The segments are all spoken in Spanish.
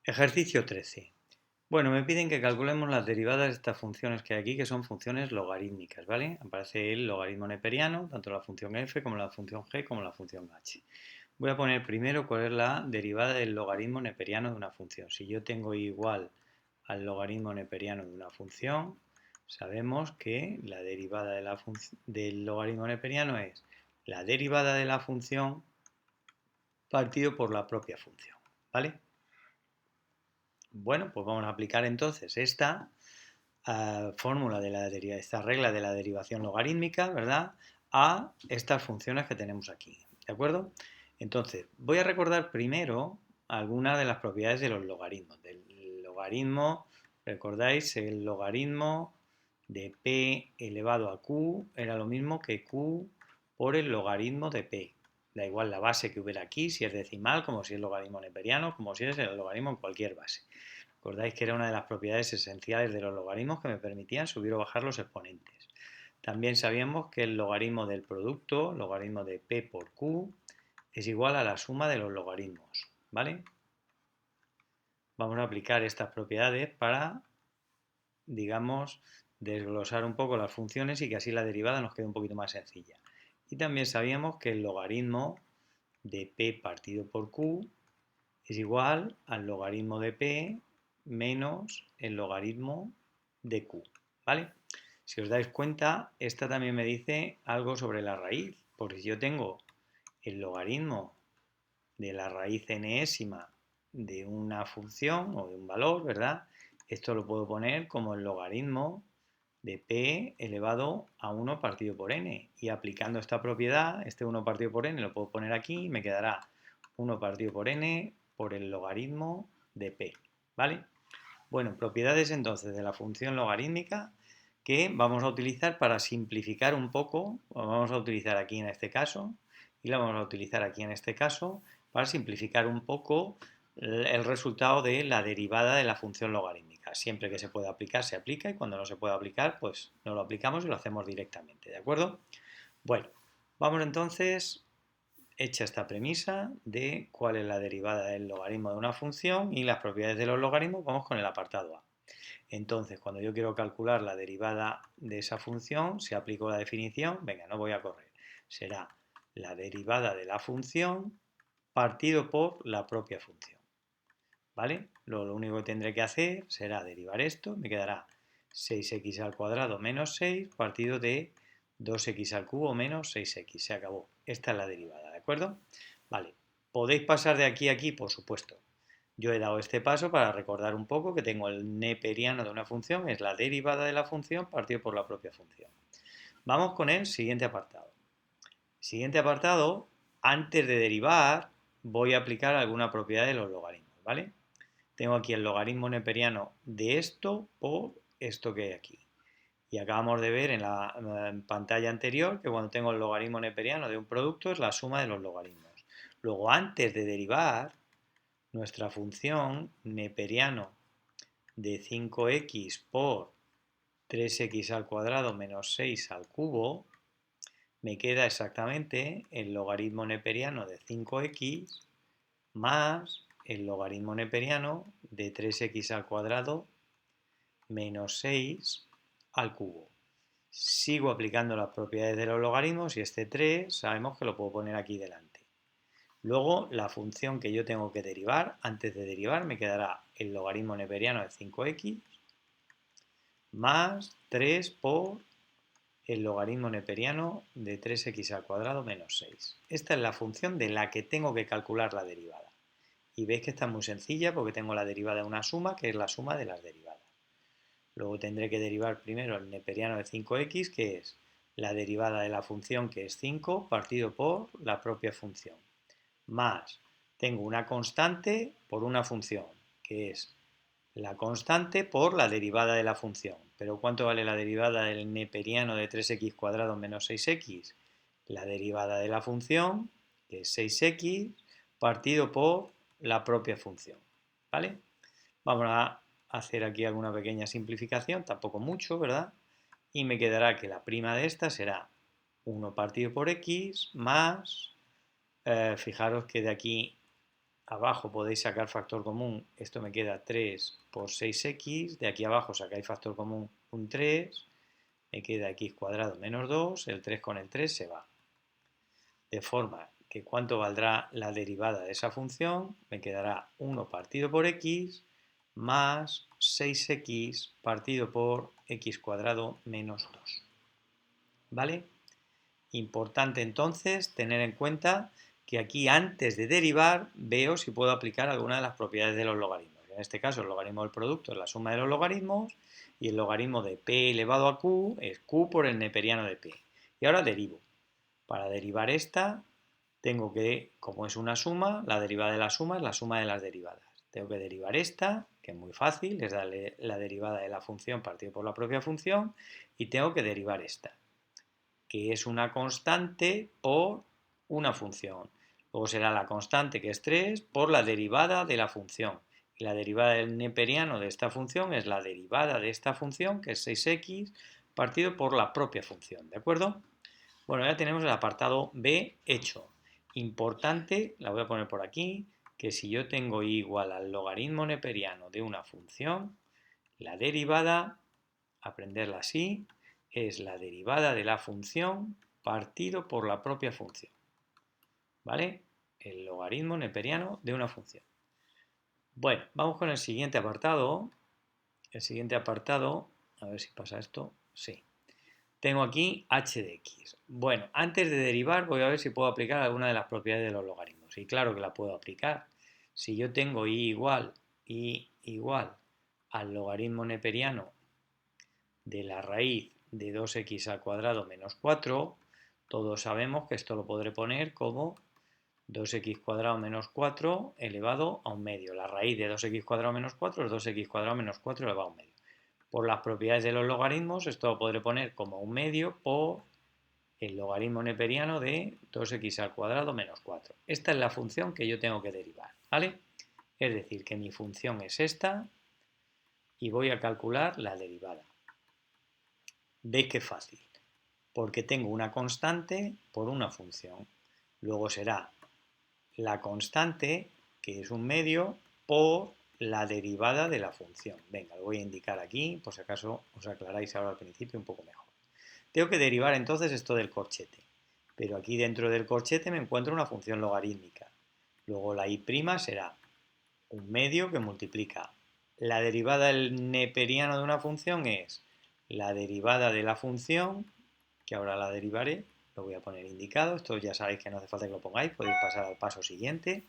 Ejercicio 13. Bueno, me piden que calculemos las derivadas de estas funciones que hay aquí, que son funciones logarítmicas, ¿vale? Aparece el logaritmo neperiano, tanto la función f como la función g como la función h. Voy a poner primero cuál es la derivada del logaritmo neperiano de una función. Si yo tengo igual al logaritmo neperiano de una función, sabemos que la derivada del logaritmo neperiano es la derivada de la función partido por la propia función, ¿vale? Bueno, pues vamos a aplicar entonces esta fórmula de esta regla de la derivación logarítmica, ¿verdad? A estas funciones que tenemos aquí, ¿de acuerdo? Entonces, voy a recordar primero algunas de las propiedades de los logaritmos. Del logaritmo, ¿recordáis? El logaritmo de p elevado a q era lo mismo que q por el logaritmo de p. Da igual la base que hubiera aquí, si es decimal, como si es logaritmo neperiano, como si es el logaritmo en cualquier base. Recordáis que era una de las propiedades esenciales de los logaritmos que me permitían subir o bajar los exponentes. También sabíamos que el logaritmo del producto, logaritmo de p por q, es igual a la suma de los logaritmos, ¿vale? Vamos a aplicar estas propiedades para, digamos, desglosar un poco las funciones y que así la derivada nos quede un poquito más sencilla. Y también sabíamos que el logaritmo de p partido por q es igual al logaritmo de p menos el logaritmo de q, ¿vale? Si os dais cuenta, esta también me dice algo sobre la raíz, porque si yo tengo el logaritmo de la raíz enésima de una función o de un valor, ¿verdad? Esto lo puedo poner como el logaritmo de p elevado a 1 partido por n. Y aplicando esta propiedad, este 1 partido por n lo puedo poner aquí y me quedará 1 partido por n por el logaritmo de p, ¿vale? Bueno, propiedades entonces de la función logarítmica que vamos a utilizar para simplificar un poco, lo vamos a utilizar aquí en este caso y la vamos a utilizar aquí en este caso para simplificar un poco el resultado de la derivada de la función logarítmica. Siempre que se pueda aplicar, se aplica y cuando no se pueda aplicar, pues no lo aplicamos y lo hacemos directamente, ¿de acuerdo? Bueno, vamos entonces, hecha esta premisa de cuál es la derivada del logaritmo de una función y las propiedades de los logaritmos, vamos con el apartado A. Entonces, cuando yo quiero calcular la derivada de esa función, si aplico la definición, venga, no voy a correr. Será la derivada de la función partido por la propia función. ¿Vale? Lo único que tendré que hacer será derivar esto, me quedará 6x al cuadrado menos 6 partido de 2x al cubo menos 6x. Se acabó. Esta es la derivada, ¿de acuerdo? Vale. ¿Podéis pasar de aquí a aquí? Por supuesto. Yo he dado este paso para recordar un poco que tengo el neperiano de una función, es la derivada de la función partido por la propia función. Vamos con el siguiente apartado. Siguiente apartado, antes de derivar, voy a aplicar alguna propiedad de los logaritmos, ¿vale? Tengo aquí el logaritmo neperiano de esto por esto que hay aquí. Y acabamos de ver en la pantalla anterior que cuando tengo el logaritmo neperiano de un producto es la suma de los logaritmos. Luego, antes de derivar, nuestra función neperiano de 5x por 3x al cuadrado menos 6 al cubo, me queda exactamente el logaritmo neperiano de 5x más el logaritmo neperiano de 3x al cuadrado menos 6 al cubo. Sigo aplicando las propiedades de los logaritmos y este 3 sabemos que lo puedo poner aquí delante. Luego la función que yo tengo que derivar, antes de derivar me quedará el logaritmo neperiano de 5x más 3 por el logaritmo neperiano de 3x al cuadrado menos 6. Esta es la función de la que tengo que calcular la derivada. Y veis que está muy sencilla porque tengo la derivada de una suma que es la suma de las derivadas. Luego tendré que derivar primero el neperiano de 5x, que es la derivada de la función que es 5 partido por la propia función. Más, tengo una constante por una función, que es la constante por la derivada de la función. Pero ¿cuánto vale la derivada del neperiano de 3x cuadrado menos 6x? La derivada de la función, que es 6x, partido por la propia función. ¿Vale? Vamos a hacer aquí alguna pequeña simplificación, tampoco mucho, ¿verdad? Y me quedará que la prima de esta será 1 partido por x más, fijaros que de aquí abajo podéis sacar factor común, esto me queda 3 por 6x, de aquí abajo sacáis factor común un 3, me queda x cuadrado menos 2, el 3 con el 3 se va. De forma que cuánto valdrá la derivada de esa función, me quedará 1 partido por x más 6x partido por x cuadrado menos 2. ¿Vale? Importante entonces tener en cuenta que aquí antes de derivar veo si puedo aplicar alguna de las propiedades de los logaritmos. En este caso el logaritmo del producto es la suma de los logaritmos y el logaritmo de p elevado a q es q por el neperiano de p. Y ahora derivo. Para derivar esta tengo que, como es una suma, la derivada de la suma es la suma de las derivadas. Tengo que derivar esta, que es muy fácil, es darle la derivada de la función partido por la propia función, y tengo que derivar esta, que es una constante por una función. Luego será la constante, que es 3, por la derivada de la función. Y la derivada del neperiano de esta función es la derivada de esta función, que es 6x, partido por la propia función. ¿De acuerdo? Bueno, ya tenemos el apartado B hecho. Importante, la voy a poner por aquí, que si yo tengo y igual al logaritmo neperiano de una función, la derivada, aprenderla así, es la derivada de la función partido por la propia función. ¿Vale? El logaritmo neperiano de una función. Bueno, vamos con el siguiente apartado. El siguiente apartado, a ver si pasa esto. Sí. Tengo aquí h de x. Bueno, antes de derivar voy a ver si puedo aplicar alguna de las propiedades de los logaritmos. Y claro que la puedo aplicar. Si yo tengo y igual al logaritmo neperiano de la raíz de 2x al cuadrado menos 4, todos sabemos que esto lo podré poner como 2x cuadrado menos 4 elevado a un medio. La raíz de 2x cuadrado menos 4 es 2x cuadrado menos 4 elevado a un medio. Por las propiedades de los logaritmos, esto lo podré poner como un medio por el logaritmo neperiano de 2x al cuadrado menos 4. Esta es la función que yo tengo que derivar, ¿vale? Es decir, que mi función es esta y voy a calcular la derivada. ¿Veis qué fácil? Porque tengo una constante por una función. Luego será la constante, que es un medio, por la derivada de la función. Venga, lo voy a indicar aquí, por si acaso os aclaráis ahora al principio un poco mejor. Tengo que derivar entonces esto del corchete, pero aquí dentro del corchete me encuentro una función logarítmica. Luego la y' será un medio que multiplica. La derivada del neperiano de una función es la derivada de la función, que ahora la derivaré, lo voy a poner indicado, esto ya sabéis que no hace falta que lo pongáis, podéis pasar al paso siguiente,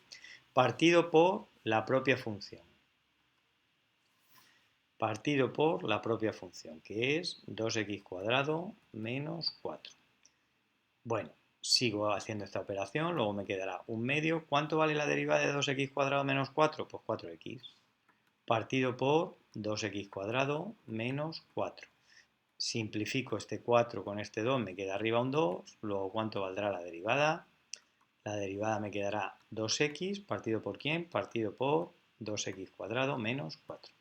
partido por la propia función. Partido por la propia función, que es 2x cuadrado menos 4. Bueno, sigo haciendo esta operación, luego me quedará un medio. ¿Cuánto vale la derivada de 2x cuadrado menos 4? Pues 4x. Partido por 2x cuadrado menos 4. Simplifico este 4 con este 2, me queda arriba un 2. Luego, ¿cuánto valdrá la derivada? La derivada me quedará 2x, ¿partido por quién? Partido por 2x cuadrado menos 4.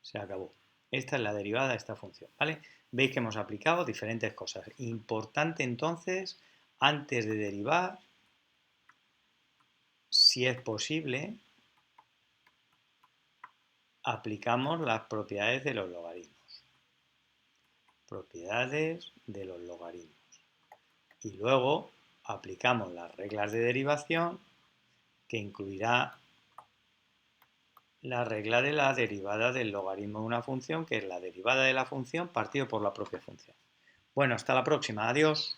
Se acabó. Esta es la derivada de esta función, ¿vale? Veis que hemos aplicado diferentes cosas. Importante entonces, antes de derivar, si es posible, aplicamos las propiedades de los logaritmos. Propiedades de los logaritmos. Y luego aplicamos las reglas de derivación, que incluirá la regla de la derivada del logaritmo de una función, que es la derivada de la función partido por la propia función. Bueno, hasta la próxima. Adiós.